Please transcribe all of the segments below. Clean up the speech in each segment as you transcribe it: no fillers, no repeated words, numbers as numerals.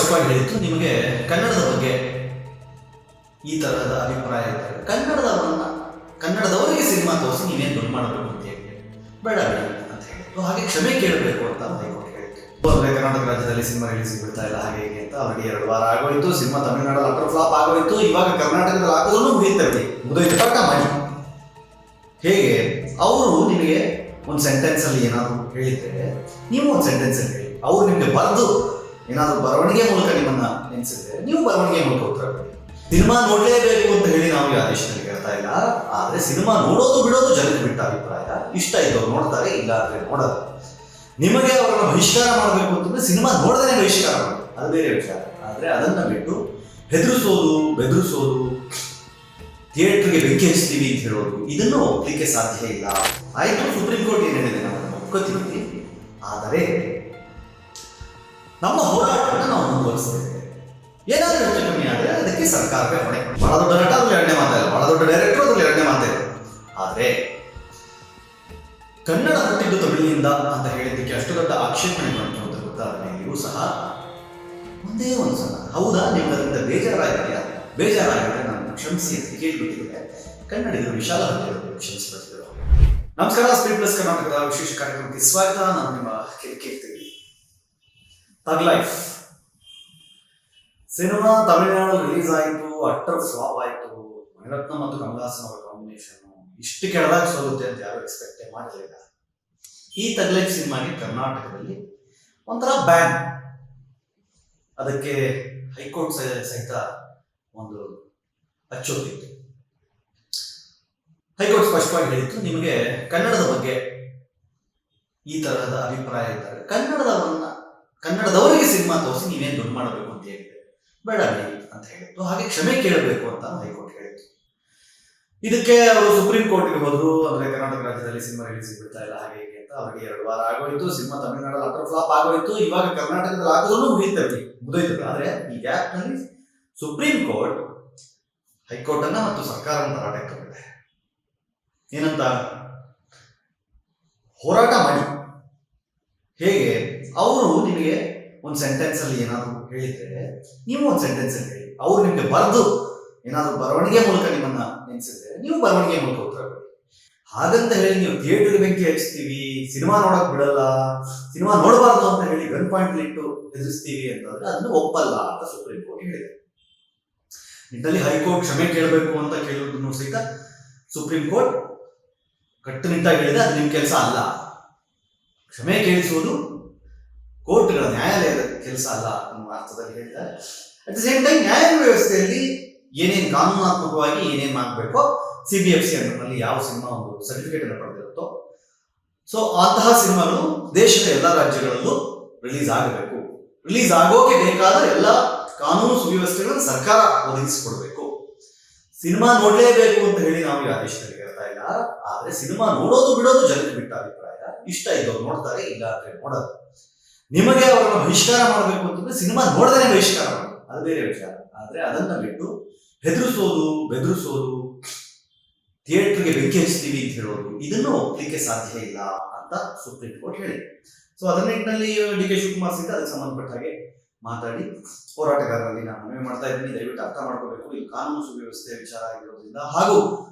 ಸ್ಪಷ್ಟವಾಗಿ ಹೇಳಿತ್ತು, ನಿಮಗೆ ಕನ್ನಡದ ಬಗ್ಗೆ ಈ ತರಹದ ಅಭಿಪ್ರಾಯ ಇದ್ದರೆ ಕನ್ನಡದವರಿಗೆ ಸಿನಿಮಾ ತೋರಿಸಿ ನೀವೇನು ದುಡ್ಡು ಮಾಡಬೇಕು ಅಂತ ಹೇಳಿ ಬೇಡ ಅಂತ ಹೇಳಿತ್ತು. ಹಾಗೆ ಕ್ಷಮೆ ಕೇಳಬೇಕು ಅಂತ ಹೈಕೋರ್ಟ್ ಹೇಳಿತ್ತು. ಕರ್ನಾಟಕ ರಾಜ್ಯದಲ್ಲಿ ಸಿನಿಮಾ ರಿಲೀಸ್ ಬಿಡ್ತಾ ಇಲ್ಲ ಹಾಗೆ ಹೀಗೆ ಅಂತ ಆಲ್ರೆಡಿ 2 ವಾರ ಆಗೋಯ್ತು. ಸಿನಿಮಾ ತಮಿಳುನಾಡಲ್ಲಿ ಅಟರ್ ಫ್ಲಾಪ್ ಆಗೋಯ್ತು. ಇವಾಗ ಕರ್ನಾಟಕದಲ್ಲಿ ಹಾಕೋದನ್ನು ಮುಗಿಯುತ್ತೆ ಪಾಠ ಮಾಡಿ. ಹೇಗೆ ಅವರು ನಿಮಗೆ ಒಂದು ಸೆಂಟೆನ್ಸಲ್ಲಿ ಏನಾದರೂ ಹೇಳಿದ್ರೆ ನೀವು ಒಂದು ಸೆಂಟೆನ್ಸಲ್ಲಿ ಹೇಳಿ, ಅವರು ನಿಮಗೆ ಬರೆದು ಏನಾದರೂ ಬರವಣಿಗೆ ಮೂಲಕ ನಿಮ್ಮನ್ನ ನೆನೆಸಿದ್ರೆ ನೀವು ಬರವಣಿಗೆ ಮೂಲಕ ಉತ್ತರ ಕೊಡಿ. ಸಿನಿಮಾ ನೋಡಲೇಬೇಕು ಅಂತ ಹೇಳಿ ನಾವು ಈ ಆದೇಶದಲ್ಲಿ ಹೇಳ್ತಾ ಇಲ್ಲ. ಆದರೆ ಸಿನಿಮಾ ನೋಡೋದು ಬಿಡೋದು ಜನಕ್ಕೆ ಬಿಟ್ಟ ಅಭಿಪ್ರಾಯ. ಇಷ್ಟ ಇದ್ದವ್ರು ನೋಡ್ತಾರೆ, ಇಲ್ಲ ಅಂದರೆ ನೋಡೋದು. ನಿಮಗೆ ಅವರನ್ನು ಬಹಿಷ್ಕಾರ ಮಾಡಬೇಕು ಅಂತಂದ್ರೆ ಸಿನಿಮಾ ನೋಡದೇ ಬಹಿಷ್ಕಾರ ಮಾಡಿ, ಅದು ಬೇರೆ ವಿಚಾರ. ಆದರೆ ಅದನ್ನು ಬಿಟ್ಟು ಹೆದರಿಸೋದು, ಬೆದರಿಸೋದು, ಥಿಯೇಟರ್ಗೆ ಬೆಂಕಿ ಹಚ್ತೀವಿ ಅಂತ ಹೇಳೋದು, ಇದನ್ನು ಒಪ್ಪಲಿಕ್ಕೆ ಸಾಧ್ಯ ಇಲ್ಲ. ಆಯಿತು, ಸುಪ್ರೀಂ ಕೋರ್ಟ್ ಏನು ಹೇಳಿದೆ ನಾವು ಒಪ್ಕೋತೀವಿ. ಆದರೆ ನಮ್ಮ ಹೋರಾಟವನ್ನು ನಾವು ಮುಂದುವರಿಸ್ತೇವೆ. ಏನಾದರೂ ಹೆಚ್ಚು ಕಮ್ಮಿ ಆದರೆ ಅದಕ್ಕೆ ಸರ್ಕಾರವೇ ಹೊಣೆ. ಬಹಳ ದೊಡ್ಡ ನಟ ಅದ್ರಲ್ಲಿ 2ನೇ ಮಾತಾಯಿಲ್ಲ, ಬಹಳ ದೊಡ್ಡ ಡೈರೆಕ್ಟರ್ ಅದ್ರಲ್ಲಿ 2ನೇ ಮಾತಾಯಿಲ್ಲ. ಆದರೆ ಕನ್ನಡ ಹುಟ್ಟಿದ್ದು ತಮಿಳಿನಿಂದ ಅಂತ ಹೇಳಿದ್ದಕ್ಕೆ ಅಷ್ಟು ದೊಡ್ಡ ಆಕ್ಷೇಪಣೆ ಬಂತು ಅಂತ ಗೊತ್ತಾದ ಮೇಲೆಯೂ ಸಹ ಒಂದೇ ಒಂದು ಸಲ ಹೌದಾ ನಿಮ್ಗೆ ಅದರಿಂದ ಬೇಜಾರಾಗಿದ್ರೆ ನಾನು ಕ್ಷಮಿಸಿ ಅಂತ ಕೇಳಿಬಿಟ್ಟಿದ್ದೆ. ಕನ್ನಡಿಗರು ವಿಶಾಲ ಹೃದಯರು ಕ್ಷಮಿಸಿಬಿಟ್ಟಿದ್ದರು. ನಮಸ್ಕಾರ, ಸ್ಕ್ರೀನ್ ಪ್ಲಸ್ ಕರ್ನಾಟಕದ ವಿಶೇಷ ಕಾರ್ಯಕ್ರಮಕ್ಕೆ ಸ್ವಾಗತ. ನಾನು ನಿಮ್ಮ ಕೇಳ್ತೀವಿ. ತಗ್ ಲೈಫ್ ಸಿನಿಮಾ ತಮಿಳುನಾಡಲ್ಲಿ ರಿಲೀಸ್ ಆಯಿತು, ಅಟ್ಟರ್ ಫ್ಲಾಪ್ ಆಯಿತು. ಮಣಿರತ್ನ ಮತ್ತು ಕಮಲ್ ಹಾಸನ್ ಅವರ ಕಾಂಬಿನೇಷನ್ ಇಷ್ಟು ಕೆಳದಾಗ ಸೋಲುತ್ತೆ ಅಂತ ಯಾರು ಎಕ್ಸ್ಪೆಕ್ಟೇ ಮಾಡಲಿಲ್ಲ. ಈ ತಗ್ ಲೈಫ್ ಸಿನಿಮಾಗೆ ಕರ್ನಾಟಕದಲ್ಲಿ ಒಂಥರ ಬ್ಯಾನ್. ಅದಕ್ಕೆ ಹೈಕೋರ್ಟ್ ಸಹಿತ ಒಂದು ಅಚ್ಚೊತ್ತಿತ್ತು. ಹೈಕೋರ್ಟ್ ಸ್ಪಷ್ಟವಾಗಿ ಹೇಳಿತ್ತು, ನಿಮಗೆ ಕನ್ನಡದ ಬಗ್ಗೆ ಈ ತರಹದ ಅಭಿಪ್ರಾಯ ಇದ್ದರೆ ಕನ್ನಡದವರಿಗೆ ಸಿನಿಮಾ ತೋರಿಸಿ ನೀವೇನು ದುಡ್ಡು ಮಾಡಬೇಕು ಅಂತ ಹೇಳಿದೆ ಬೇಡ ಅಂತ ಹೇಳಿತ್ತು. ಹಾಗೆ ಕ್ಷಮೆ ಕೇಳಬೇಕು ಅಂತ ಹೈಕೋರ್ಟ್ ಹೇಳಿತ್ತು. ಇದಕ್ಕೆ ಅವರು ಸುಪ್ರೀಂ ಕೋರ್ಟ್ಗೆ ಹೋದ್ರು. ಅಂದ್ರೆ ಕರ್ನಾಟಕ ರಾಜ್ಯದಲ್ಲಿ ಸಿನಿಮಾ ರಿಲೀಸ್ ಬಿಡ್ತಾ ಇಲ್ಲ ಹಾಗೆ ಹೀಗೆ ಅಂತ ಆಲ್ರೆಡಿ 2 ವಾರ ಆಗೋಯ್ತು. ಸಿನಿಮಾ ತಮಿಳುನಾಡಲ್ಲಿ ಅಟರ್ ಫ್ಲಾಪ್ ಆಗೋಯ್ತು. ಇವಾಗ ಕರ್ನಾಟಕದಲ್ಲಿ ಹಾಕೋದನ್ನು ಮುಗಿಯುತ್ತೆ. ಆದ್ರೆ ಈ ಗ್ಯಾಪ್ ನಲ್ಲಿ ಸುಪ್ರೀಂ ಕೋರ್ಟ್ ಹೈಕೋರ್ಟ್ ಅನ್ನ ಮತ್ತು ಸರ್ಕಾರವನ್ನು ತರಾಟೆಗೆ ತಗೊಂಡಿದೆ. ಏನಂತ? ಹೋರಾಟ ಮಾಡಿ. ಹೇಗೆ? ಅವರು ನಿಮಗೆ ಒಂದು ಸೆಂಟೆನ್ಸ್ ಅಲ್ಲಿ ಏನಾದರೂ ಹೇಳಿದ್ರೆ ನೀವು ಒಂದು ಸೆಂಟೆನ್ಸ್ ಅಲ್ಲಿ ಹೇಳಿ, ಅವ್ರು ನಿಮಗೆ ಬರೆದು ಏನಾದರೂ ಬರವಣಿಗೆ ಮೂಲಕ ನಿಮ್ಮನ್ನ ನೆನೆಸಿದ್ರೆ ನೀವು ಬರವಣಿಗೆ ಮೂಲಕ ಉತ್ತರ ಕೊಡಿ. ಹಾಗಂತ ಹೇಳಿ ನೀವು ಥಿಯೇಟರ್ಗೆ ಬೆಂಕಿ ಹಚ್ತೀವಿ, ಸಿನಿಮಾ ನೋಡಕ್ ಬಿಡಲ್ಲ, ಸಿನಿಮಾ ನೋಡಬಾರ್ದು ಅಂತ ಹೇಳಿ ಗನ್ ಪಾಯಿಂಟ್ ಇಟ್ಟು ಎದುರಿಸ್ತೀವಿ ಅಂತಂದ್ರೆ ಅದನ್ನು ಒಪ್ಪಲ್ಲ ಅಂತ ಸುಪ್ರೀಂ ಕೋರ್ಟ್ ಹೇಳಿದೆ. ನಿಟ್ಟಲ್ಲಿ ಹೈಕೋರ್ಟ್ ಕ್ಷಮೆ ಕೇಳಬೇಕು ಅಂತ ಕೇಳುವುದನ್ನು ಸಹಿತ ಸುಪ್ರೀಂ ಕೋರ್ಟ್ ಕಟ್ಟುನಿಟ್ಟಾಗಿ ಹೇಳಿದೆ. ಅದು ನಿಮ್ಮ ಕೆಲಸ ಅಲ್ಲ. ಕ್ಷಮೆ ಕೇಳಿಸುವುದು ಕೋರ್ಟ್ಗಳ ನ್ಯಾಯಾಲಯದ ಕೆಲಸ ಅಲ್ಲ ಅನ್ನುವ ಅರ್ಥದಲ್ಲಿ ಹೇಳಿದ್ದಾರೆ. ಅಟ್ ದ ಸೇಮ್ ಟೈಮ್ ನ್ಯಾಯಾಂಗ ವ್ಯವಸ್ಥೆಯಲ್ಲಿ ಏನೇನು ಕಾನೂನಾತ್ಮಕವಾಗಿ ಏನೇನು ಮಾಡಬೇಕೋ CBFC ಅನ್ನೋದ್ರಲ್ಲಿ ಯಾವ ಸಿನಿಮಾ ಒಂದು ಸರ್ಟಿಫಿಕೇಟ್ ಅನ್ನು ಪಡೆದಿರುತ್ತೋ ಸೊ ಅಂತಹ ಸಿನಿಮಾಗಳು ದೇಶದ ಎಲ್ಲ ರಾಜ್ಯಗಳಲ್ಲೂ ರಿಲೀಸ್ ಆಗಬೇಕು. ರಿಲೀಸ್ ಆಗೋಕೆ ಬೇಕಾದ ಎಲ್ಲ ಕಾನೂನು ಸುವ್ಯವಸ್ಥೆಗಳನ್ನು ಸರ್ಕಾರ ಒದಗಿಸಿಕೊಡ್ಬೇಕು. ಸಿನಿಮಾ ನೋಡಲೇಬೇಕು ಅಂತ ಹೇಳಿ ನಾವು ಈ ಆದೇಶದಲ್ಲಿ ಹೇಳ್ತಾ ಇಲ್ಲ. ಆದ್ರೆ ಸಿನಿಮಾ ನೋಡೋದು ಬಿಡೋದು ಜನಕ್ಕೆ ಬಿಟ್ಟ ಅಭಿಪ್ರಾಯ. ಇಷ್ಟ ಇದ್ದವ್ರು ನೋಡ್ತಾರೆ, ಇಲ್ಲ ಅಂದ್ರೆ ನೋಡೋದು. ನಿಮಗೆ ಅವರನ್ನು ಬಹಿಷ್ಕಾರ ಮಾಡಬೇಕು ಅಂತಂದ್ರೆ ಸಿನಿಮಾ ನೋಡದೇ ಬಹಿಷ್ಕಾರ ಮಾಡಿ, ಅದು ಬೇರೆ ವಿಚಾರ. ಆದ್ರೆ ಅದನ್ನ ಬಿಟ್ಟು ಹೆದರಿಸೋದು, ಬೆದರಿಸೋದು, ಥಿಯೇಟರ್ಗೆ ಬೆಂಕಿ ಹಚ್ತೀವಿ ಅಂತ ಹೇಳೋದು, ಇದನ್ನು ಒಪ್ಪಲಿಕ್ಕೆ ಸಾಧ್ಯ ಇಲ್ಲ ಅಂತ ಸುಪ್ರೀಂ ಕೋರ್ಟ್ ಹೇಳಿದೆ. ಸೊ ಅದರ ನಿಟ್ಟಿನಲ್ಲಿ DK ಶಿವಕುಮಾರ್ ಸಹಿತ ಅದಕ್ಕೆ ಸಂಬಂಧಪಟ್ಟ ಹಾಗೆ ಮಾತಾಡಿ ಹೋರಾಟಗಾರರಲ್ಲಿ ನಾನು ಮನವಿ ಮಾಡ್ತಾ ಇದ್ದೀನಿ, ದಯವಿಟ್ಟು ಅರ್ಥ ಮಾಡ್ಕೋಬೇಕು. ಈ ಕಾನೂನು ಸುವ್ಯವಸ್ಥೆ ವಿಚಾರ ಆಗಿರೋದ್ರಿಂದ ಹಾಗೂ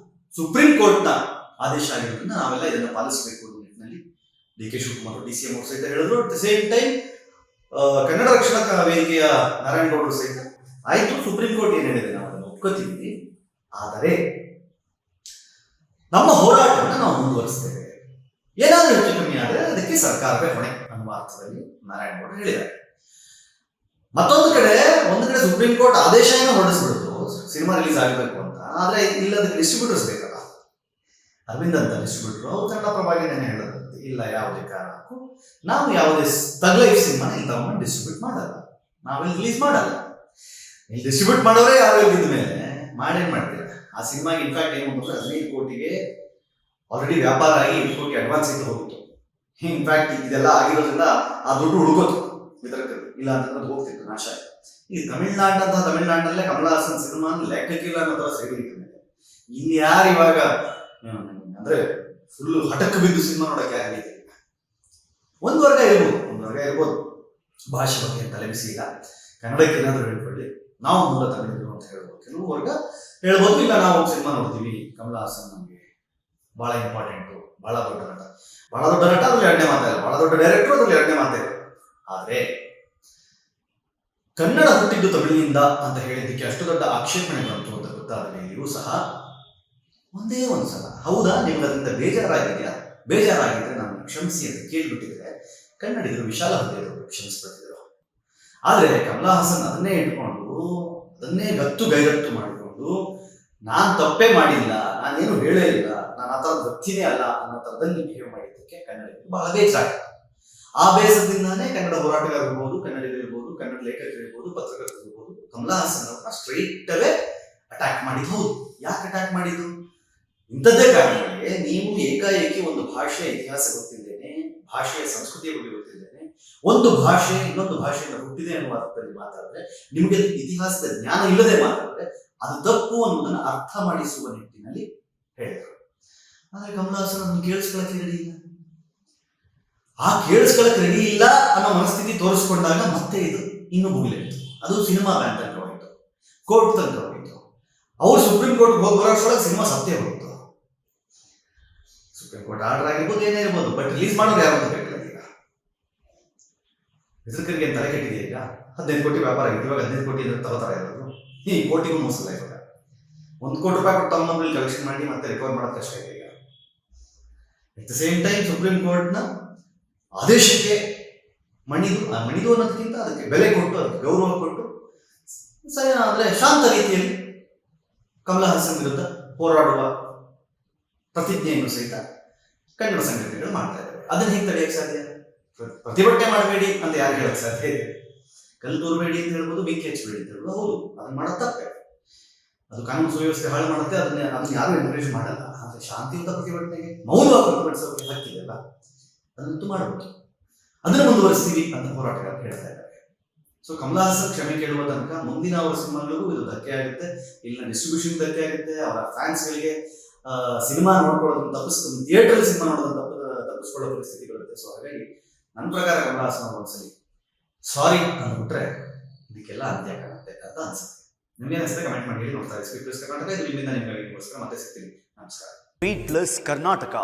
ಸುಪ್ರೀಂ ಕೋರ್ಟ್ನ ಆದೇಶ ಆಗಿರೋದ್ರಿಂದ ನಾವೆಲ್ಲ ಇದನ್ನು ಪಾಲಿಸಬೇಕು ಅನ್ನೋ ನಿಟ್ಟಿನಲ್ಲಿ DK ಶಿವಕುಮಾರ್ DCM ಅವರು ಸಹಿತ ಹೇಳಿದ್ರು. At the same time Kannada ರಕ್ಷಣಾ ವೇದಿಕೆಯ ನಾರಾಯಣಗೌಡರು ಸಹಿತ ಆಯ್ತು, ಸುಪ್ರೀಂ ಕೋರ್ಟ್ ಏನ್ ಹೇಳಿದೆ ನಾವು ಅದನ್ನು ಒಪ್ಕೋತೀವಿ, ಆದರೆ ನಮ್ಮ ಹೋರಾಟವನ್ನು ನಾವು ಮುಂದುವರಿಸ್ತೇವೆ. ಏನಾದರೂ ಹೆಚ್ಚು ಕಮ್ಮಿ ಆದರೆ ಅದಕ್ಕೆ ಸರ್ಕಾರವೇ ಹೊಣೆ ಅನ್ನುವ ಅರ್ಥದಲ್ಲಿ ನಾರಾಯಣಗೌಡರು ಹೇಳಿದ್ದಾರೆ. ಒಂದು ಕಡೆ ಸುಪ್ರೀಂ ಕೋರ್ಟ್ ಆದೇಶ ಏನೋ ಹೊರಡಿಸ್ಬಿಡ್ತು ಸಿನಿಮಾ ರಿಲೀಸ್ ಆಗಬೇಕು ಅಂತ. ಆದ್ರೆ ಇಲ್ಲದಕ್ಕೆ ಡಿಸ್ಟ್ರಿಬ್ಯೂಟರ್ಸ್ ಬೇಕಲ್ಲ. ಅರವಿಂದ್ ಅಂತ ಡಿಸ್ಟ್ರಿಬ್ಯೂಟರ್ ಅವರು ಕನ್ನಡಪ್ರಭಾಗಿ ಹೇಳದಂತೆ, ಇಲ್ಲ ಯಾವುದೇ ಕಾರಣಕ್ಕೂ ನಾವು ಯಾವುದೇ ತಗ್ ಲೈಫ್ ಸಿನಿಮಾನ ಇಲ್ಲಿ ತಗೊಂಡು ಡಿಸ್ಟ್ರಿಬ್ಯೂಟ್ ಮಾಡಲ್ಲ, ನಾವಿಲ್ಲಿ ರಿಲೀಸ್ ಮಾಡಲ್ಲ. ಇಲ್ಲಿ ಡಿಸ್ಟ್ರಿಬ್ಯೂಟ್ ಮಾಡೋರೇ ಯಾರು ಇದ್ದ ಮೇಲೆ ಮಾಡೇನ್ ಮಾಡ್ತೀರ? ಆ ಸಿನಿಮಾಗೆ ಇನ್ಫ್ಯಾಕ್ಟ್ ಏನು ಅಂತಂದ್ರೆ 15 ಕೋಟಿಗೆ ಆಲ್ರೆಡಿ ವ್ಯಾಪಾರ ಆಗಿ 8 ಕೋಟಿ ಅಡ್ವಾನ್ಸ್ ಇತ್ತು ಹೋಗಿತ್ತು. ಇನ್ಫ್ಯಾಕ್ಟ್ ಇದೆಲ್ಲ ಆಗಿರೋದ್ರಿಂದ ಆ ದುಡ್ಡು ಹುಡುಕೋದು ವಿತರಕರು, ಇಲ್ಲ ಅಂತಂದ್ರೆ ಹೋಗ್ತಿತ್ತು, ನಾಶ ಆಯ್ತು. ಈ ತಮಿಳ್ನಾಡಿನಲ್ಲೇ ಕಮಲ್ ಹಾಸನ್ ಸಿನಿಮಾ ಲೆಕ್ಕಕ್ಕಿಲ್ಲ ಅನ್ನೋ ತರ ಸೈಡ್ ಇತ್ತು. ಇಲ್ಲಿ ಯಾರು ಇವಾಗ ಅಂದ್ರೆ ಫುಲ್ ಹಠಕ್ಕೆ ಬಿದ್ದು ಸಿನಿಮಾ ನೋಡಕ್ಕೆ ಆಗಲಿದೆ. ಒಂದು ವರ್ಗ ಇರ್ಬೋದು ಭಾಷೆ ಬಗ್ಗೆ ತಲೆಬಿಸಿ ಇಲ್ಲ. ಕನ್ನಡಕ್ಕೆ ಏನಾದರೂ ಹೇಳ್ಕೊಳ್ಳಿ, ನಾವು ಮೂಲ ತಮಿಳಿದ್ರು ಅಂತ ಹೇಳ್ಬೋದು. ಕೆಲವು ವರ್ಗ ಹೇಳ್ಬೋದು, ಇಲ್ಲ ನಾವು ಸಿನಿಮಾ ನೋಡ್ತೀವಿ, ಕಮಲ್ ಹಾಸನ್ ನಮಗೆ ಬಹಳ ಇಂಪಾರ್ಟೆಂಟು, ಬಹಳ ದೊಡ್ಡ ನಟ, ಅದ್ರಲ್ಲಿ ಎರಡನೇ ಮಾತಾಯಿಲ್ಲ, ಬಹಳ ದೊಡ್ಡ ಡೈರೆಕ್ಟರ್ ಅದ್ರಲ್ಲಿ ಎರಡನೇ ಮಾತಾಯಿಲ್ಲ. ಆದ್ರೆ ಕನ್ನಡ ಹುಟ್ಟಿದ್ದು ತಮಿಳಿನಿಂದ ಅಂತ ಹೇಳಿದ್ದಕ್ಕೆ ಅಷ್ಟು ದೊಡ್ಡ ಆಕ್ಷೇಪಣೆ ಬಂತು ಅಂತ ಗೊತ್ತಾದ ಮೇಲೆಯೂ ಸಹ ಒಂದೇ ಒಂದ್ಸಲ, ಹೌದಾ ನಿಮ್ಗೆ ಅದರಿಂದ ಬೇಜಾರಾಗಿದೆಯಾ, ಬೇಜಾರಾಗಿದ್ರೆ ನಾನು ಕ್ಷಮಿಸಿ ಅಂತ ಕೇಳ್ಬಿಟ್ಟಿದ್ರೆ ಕನ್ನಡಿಗರು ವಿಶಾಲ ಹೃದಯದವರು ಕ್ಷಮಿಸ್ಬಿಟ್ಟಿದ್ರು. ಆದ್ರೆ ಕಮಲಾ ಹಾಸನ್ ಅದನ್ನೇ ಇಟ್ಕೊಂಡು, ಅದನ್ನೇ ಗೈರತ್ತು ಮಾಡಿಕೊಂಡು, ನಾನ್ ತಪ್ಪೇ ಮಾಡಿಲ್ಲ, ನಾನೇನು ಹೇಳೇ ಇಲ್ಲ, ನಾನು ಆ ಥರದ ವ್ಯಕ್ತಿನೇ ಅಲ್ಲ ಅನ್ನೋ ಥರದಲ್ಲಿ ಬಿಹೇವ್ ಮಾಡಿದ್ದಕ್ಕೆ ಕನ್ನಡಿಗರು ಬಹಳ ಬೇಜಾರಾಗಿತ್ತು. ಆ ಬೇಸರದಿಂದಾನೇ ಕನ್ನಡ ಹೋರಾಟಗಾರರಿರ್ಬೋದು, ಕನ್ನಡಿಗರಿರ್ಬೋದು, ಕನ್ನಡ ಲೇಖಕರಿರ್ಬೋದು, ಪತ್ರಕರ್ತರಿರ್ಬೋದು, ಕಮಲಾ ಹಾಸನ್ ಅವ್ರನ್ನ ಸ್ಟ್ರೈಟ್ ಅವೇ ಅಟ್ಯಾಕ್ ಮಾಡಿದ್ದು. ಹೌದು, ಯಾಕೆ ಅಟ್ಯಾಕ್ ಮಾಡಿದ್ದು? ಇಂಥದ್ದೇ ಕಾರಣಗಳಿಗೆ ನೀವು ಏಕಾಏಕಿ ಒಂದು ಭಾಷೆಯ ಇತಿಹಾಸ ಗೊತ್ತಿದ್ದೇನೆ, ಭಾಷೆಯ ಸಂಸ್ಕೃತಿಯ ಬಗ್ಗೆ ಗೊತ್ತಿದ್ದೇನೆ, ಒಂದು ಭಾಷೆ ಇನ್ನೊಂದು ಭಾಷೆಯಿಂದ ಹುಟ್ಟಿದೆ ಅನ್ನುವ ಅರ್ಥದಲ್ಲಿ ಮಾತಾಡಿದ್ರೆ, ನಿಮಗೆ ಇತಿಹಾಸದ ಜ್ಞಾನ ಇಲ್ಲದೆ ಮಾತಾಡಿದ್ರೆ ಅದು ತಪ್ಪು ಅನ್ನೋದನ್ನ ಅರ್ಥ ಮಾಡಿಸುವ ನಿಟ್ಟಿನಲ್ಲಿ ಹೇಳಿದರು. ಆದ್ರೆ ಕಮಲಾ ಹಾಸನ್ ಅದನ್ನು ಕೇಳಿಸ್ಕೊಳಕ್ಕೆ ರೆಡಿ ಇಲ್ಲ. ಆ ಕೇಳಿಸ್ಕೊಳಕ್ಕೆ ರೆಡಿ ಇಲ್ಲ ಅನ್ನೋ ಮನಸ್ಥಿತಿ ತೋರಿಸ್ಕೊಂಡಾಗ ಮತ್ತೆ ಇದು ಇನ್ನೂ ಮುಗಿಲಿತ್ತು. ಅದು ಸಿನಿಮಾ ಬ್ಯಾನ್ ತನಕ ಹೋಯಿತು, ಕೋರ್ಟ್ ತನಕ ಹೋಯಿತು. ಅವ್ರು ಸುಪ್ರೀಂ ಕೋರ್ಟ್ ಹೋಗಿ ಬರೋಷ್ಟೊಳಗೆ ಸಿನಿಮಾ ಸತ್ತೇ ಹೋಯಿತು. ಸುಪ್ರೀಂ ಕೋರ್ಟ್ ಆರ್ಡರ್ ಆಗಿರ್ಬೋದು, ಏನೇ ಇರ್ಬೋದು, ಬಟ್ ರಿಲೀಸ್ ಮಾಡೋದು ಯಾರು ಅಂತ ಬೇಕಿಲ್ಲ. ಈಗ ಹೆಸರುಕರಿಗೆ ತಲೆ ಕೆಟ್ಟಿದೆ. ಈಗ 15 ಕೋಟಿ ವ್ಯಾಪಾರ ಆಗಿತ್ತು, ಇವಾಗ 15 ಕೋಟಿ ತಗೋತಾರ ಇರೋದು. ಈ ಕೋಟಿಗೂ ಮೋಸಲ್ಲ. ಇವಾಗ 1 ಕೋಟಿ ರೂಪಾಯಿ ಕೊಟ್ಟು ತಮ್ಮ ಕಲೆಕ್ಷನ್ ಮಾಡಿ ಮತ್ತೆ ರಿಕವರ್ ಮಾಡೋದು ಕಷ್ಟ ಇದೆ. ಈಗ at the same time supreme ಕೋರ್ಟ್ನ ಆದೇಶಕ್ಕೆ ಮಣಿದು ಅನ್ನೋದಕ್ಕಿಂತ ಅದಕ್ಕೆ ಬೆಲೆ ಕೊಟ್ಟು, ಅದಕ್ಕೆ ಗೌರವ ಕೊಟ್ಟು, ಅಂದ್ರೆ ಶಾಂತ ರೀತಿಯಲ್ಲಿ ಕಮಲಾ ಹಾಸನ್ ವಿರುದ್ಧ ಹೋರಾಡುವ ಪ್ರತಿಜ್ಞೆಯನ್ನು ಸಹಿತ ಕನ್ನಡ ಸಂಘಟನೆಗಳು ಮಾಡ್ತಾ ಇದ್ದಾರೆ. ಅದನ್ನ ಹೇಗೆ ತಡೆಯಕ್ಕೆ ಸಾಧ್ಯ? ಪ್ರತಿಭಟನೆ ಮಾಡಬೇಡಿ ಅಂತ ಯಾರು ಹೇಳಕ್ ಸಾಧ್ಯ ಇದೆ? ಕಲ್ಲು ತೂರಬೇಡಿ ಅಂತ ಹೇಳ್ಬೋದು, ಬೆಂಕಿ ಹಚ್ಚಬೇಡಿ ಅಂತ ಹೇಳ್ಬೋದು. ಹೌದು, ಅದನ್ನ ಮಾಡೋದು ತಪ್ಪೇ. ಅದು ಕಾನೂನು ಸುವ್ಯವಸ್ಥೆ ಹಾಳು ಮಾಡುತ್ತೆ. ಅದನ್ನ ಯಾರು ಎನ್ಕರೇಜ್ ಮಾಡಲ್ಲ. ಆದ್ರೆ ಶಾಂತಿಯುತ ಪ್ರತಿಭಟನೆಗೆ, ಮೌನವಾಗಿ ಪ್ರತಿಭಟಿಸೋಕೆ ಹಕ್ಕಿದೆಯಲ್ಲ, ಅದನ್ನಂತೂ ಮಾಡಬಹುದು. ಅದನ್ನು ಮುಂದುವರಿಸ್ತೀವಿ ಅಂತ ಹೋರಾಟಗಾರರು ಹೇಳ್ತಾ ಇದ್ದಾರೆ. ಸೊ ಕಮಲಾ ಹಾಸನ್ ಕ್ಷಮೆ ಕೇಳುವ ತನಕ ಮುಂದಿನ ಅವರ ಸಿನಿಮಾಗಳಿಗೂ ಇದು ಧಕ್ಕೆ ಆಗುತ್ತೆ, ಇಲ್ಲಿನ ಡಿಸ್ಟ್ರಿಬ್ಯೂಷನ್ ಧಕ್ಕೆ ಆಗುತ್ತೆ, ಅವರ ಫ್ಯಾನ್ಸ್ಗಳಿಗೆ ಸಿನಿಮಾ ನೋಡ್ಕೊಳ್ಳೋದನ್ನು ತಪ್ಪಿಸ್ಕೊಂಡು ಥಿಯೇಟರ್ ಸಿನಿಮಾ ನೋಡೋದನ್ನು ತಪ್ಪಿಸ್ಕೊಳ್ಳೋ ಪರಿಸ್ಥಿತಿ ಬರುತ್ತೆ. ಸೊ ಹಾಗಾಗಿ ನನ್ನ ಪ್ರಕಾರ ಕಮಲಾ ಹಾಸನ್ ಒಂದ್ಸಲಿ ಸಾರಿ ಅಂದ್ಬಿಟ್ರೆ ಇದಕ್ಕೆಲ್ಲ ಅಂತ್ಯ ಕಾಣುತ್ತೆ ಅಂತ ಅನ್ಸುತ್ತೆ. ನಿಮ್ಗೆ ಅನಿಸುತ್ತೆ ಕಮೆಂಟ್ ಮಾಡಿ ಹೇಳಿ. ನೋಡ್ತಾ ಇದ್ದೀವಿ ಸ್ಪೀಡ್ ಪ್ಲಸ್ ಕರ್ನಾಟಕ. ಇದು ನಿಮ್ಮಿಂದ ನಿಮಗೋಸ್ಕರ ಮತ್ತೆ ಸಿಗ್ತೀನಿ. ನಮಸ್ಕಾರ. Speed plus Karnataka.